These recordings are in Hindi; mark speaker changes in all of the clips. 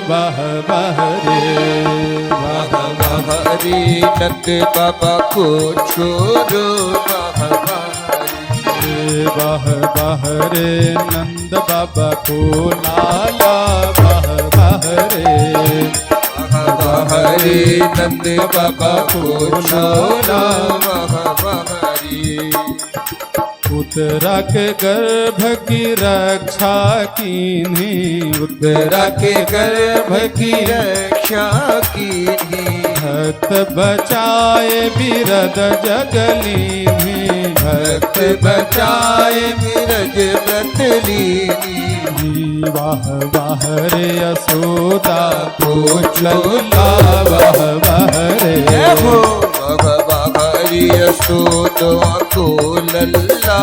Speaker 1: वाह वाह रे वाह
Speaker 2: वाह रे नंद बाबा को छोड़ो वाह
Speaker 1: वाह रे नंद बाबा को लाला वाह वाह
Speaker 2: रे नंद बाबा को छोड़ो वाह रे
Speaker 1: उत्तरा के गर्भ की रक्षा कीन्ही
Speaker 2: उत्तरा के गर्भ की रक्षा कीन्ही
Speaker 1: भक्त बचाए बिरद जगलीन्ही
Speaker 2: भक्त बचाए बिरज व्रत लीनी
Speaker 1: वाह रे यशोदा को लल्ला वाह रे
Speaker 2: यशोदा को लल्ला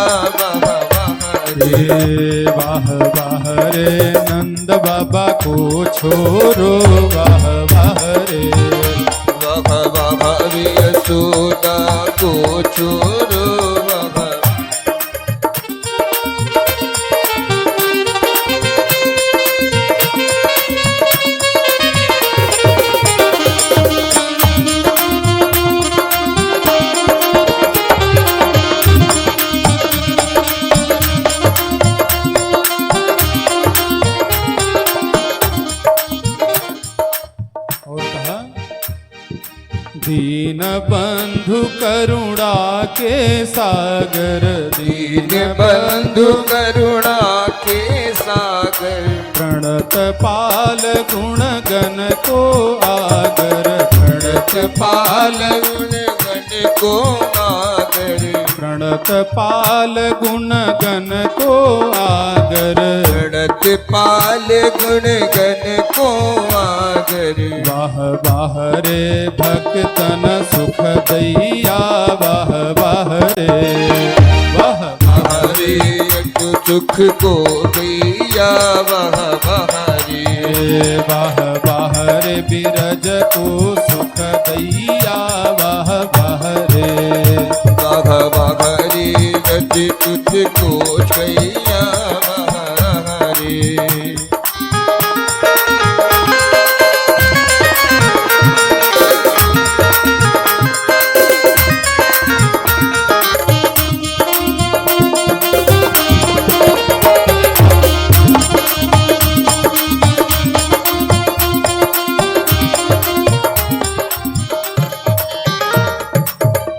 Speaker 1: वाह रे नंद बाबा को छोरो वाह रे
Speaker 2: यशोदा को छोरो
Speaker 1: दीन बंधु करुणा के सागर
Speaker 2: दीन बंधु करुणा के सागर
Speaker 1: प्रणत पाल गुण गण को आगर प्रणत
Speaker 2: पाल गुण गण को आगर
Speaker 1: प्रणत पाल गुण गण को आगर
Speaker 2: प्रणत पाल गुण गण को आगर
Speaker 1: वाह रे भक्तन सुख दैया वाह रे
Speaker 2: सुख को दैया वाह
Speaker 1: रे बिरज को सुख दैया वाह रे
Speaker 2: रज तुझको छैया वाह रे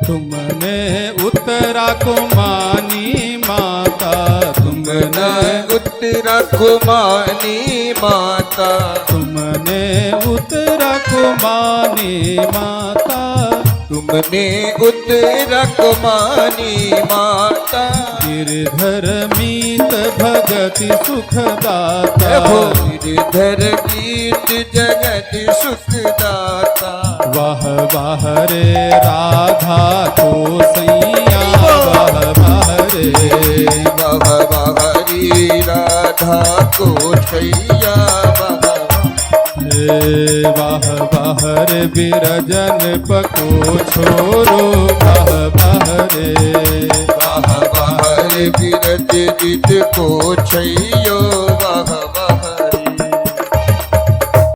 Speaker 1: तुमने उत्तरा को मानी माता
Speaker 2: तुमने उत्तरा को मानी माता
Speaker 1: तुमने उत्तरा को मानी माता
Speaker 2: तुमने उत्तरा को मानी माता
Speaker 1: गिरधर मीत भगति सुखदाता
Speaker 2: गिरधर मीत जगत सुखदाता
Speaker 1: वाह रे राधा को सैया वाह रे
Speaker 2: राधा को छैया
Speaker 1: वाह रे बिरजन पको छोरो वाह रे
Speaker 2: बिरज जित को छैयो